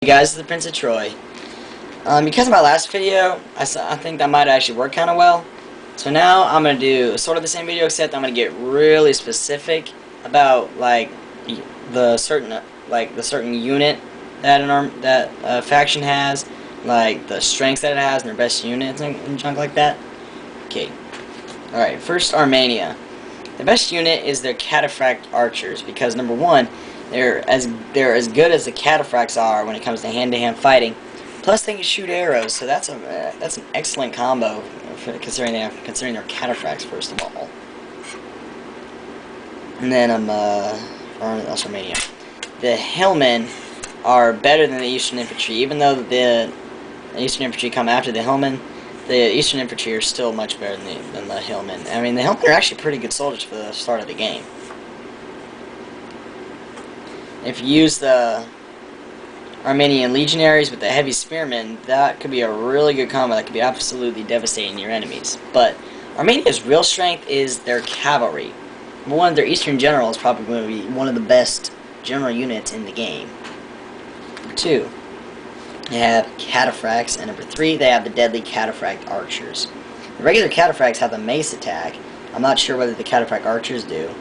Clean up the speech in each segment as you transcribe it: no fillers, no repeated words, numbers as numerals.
guys, this is the Prince of Troy. Because of my last video, I think that might actually work kind of well. So now I'm going to do sort of the same video, except I'm going to get really specific about like the certain unit that a faction has, like the strengths that it has and their best units and junk like that. Okay. Alright, first Armenia. The best unit is their cataphract archers because number one, they're as good as the cataphracts are when it comes to hand-to-hand fighting. Plus, they can shoot arrows, so that's an excellent combo for considering their cataphracts first of all. And then that's Armenia. The hillmen are better than the Eastern infantry, even though the Eastern infantry come after the hillmen. The Eastern infantry are still much better than the hillmen. I mean, the hillmen are actually pretty good soldiers for the start of the game. If you use the Armenian legionaries with the heavy spearmen, that could be a really good combo that could be absolutely devastating your enemies. But Armenia's real strength is their cavalry. Number one, their Eastern general is probably going to be one of the best general units in the game. Number two, they have cataphracts, and number three, they have the deadly cataphract archers. The regular cataphracts have the mace attack. I'm not sure whether the cataphract archers do.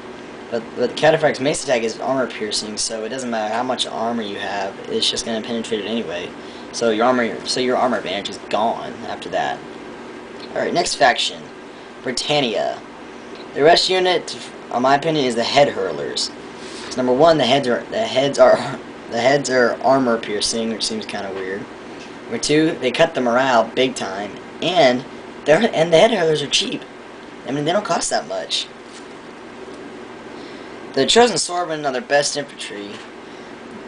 But the cataphract's mace attack is armor piercing, so it doesn't matter how much armor you have, it's just going to penetrate it anyway. So your armor advantage is gone after that. Alright, next faction, Brittania. The rest unit, in my opinion, is the head hurlers. So number one, the heads are armor piercing, which seems kind of weird. Number two, they cut the morale big time, and the head hurlers are cheap. I mean, they don't cost that much. The chosen swordmen are their best infantry.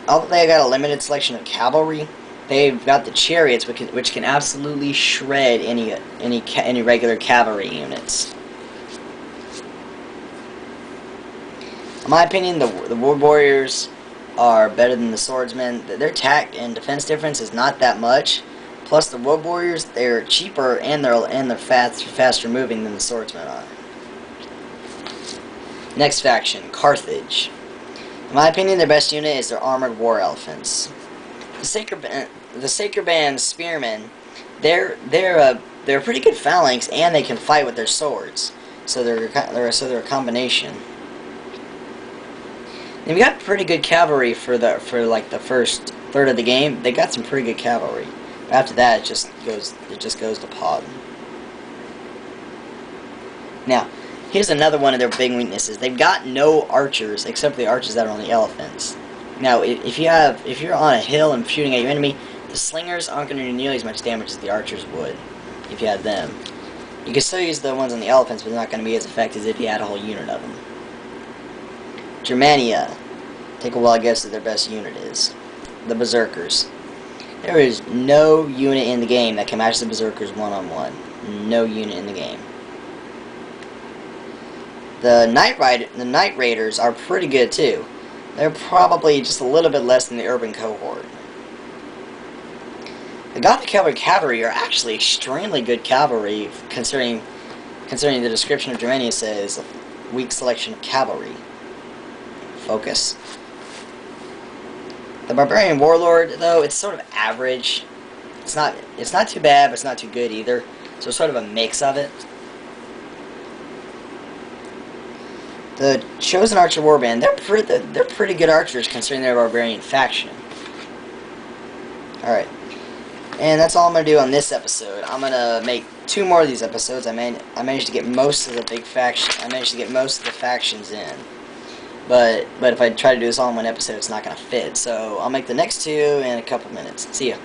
Although they got a limited selection of cavalry, they've got the chariots, which can absolutely shred any regular cavalry units. In my opinion, the wood warriors are better than the swordsmen. Their attack and defense difference is not that much. Plus, the wood warriors, they're cheaper and they're faster moving than the swordsmen are. Next faction, Carthage. In my opinion, their best unit is their armored war elephants. The Sacred Band spearmen, they're a pretty good phalanx, and they can fight with their swords. So they're a combination. They've got pretty good cavalry for like the first third of the game. They got some pretty good cavalry. But after that, it just goes to pot. Now, here's another one of their big weaknesses. They've got no archers except for the archers that are on the elephants. Now, if you're on a hill and shooting at your enemy, the slingers aren't going to do nearly as much damage as the archers would if you had them. You can still use the ones on the elephants, but they're not going to be as effective as if you had a whole unit of them. Germania. Take a wild guess at their best unit is. The Berserkers. There is no unit in the game that can match the Berserkers one-on-one. No unit in the game. The Night Raiders are pretty good too. They're probably just a little bit less than the Urban Cohort. The Gothic Cavalry are actually extremely good cavalry, considering the description of Germania says weak selection of cavalry. Focus. The Barbarian Warlord, though, it's sort of average. It's not too bad, but it's not too good either. So it's sort of a mix of it. The Chosen Archer Warband, they're pretty good archers considering they're a barbarian faction. Alright. And that's all I'm going to do on this episode. I'm going to make 2 more of these episodes. I managed to get most of the factions in. But if I try to do this all in one episode, it's not going to fit. So I'll make the next 2 in a couple minutes. See ya.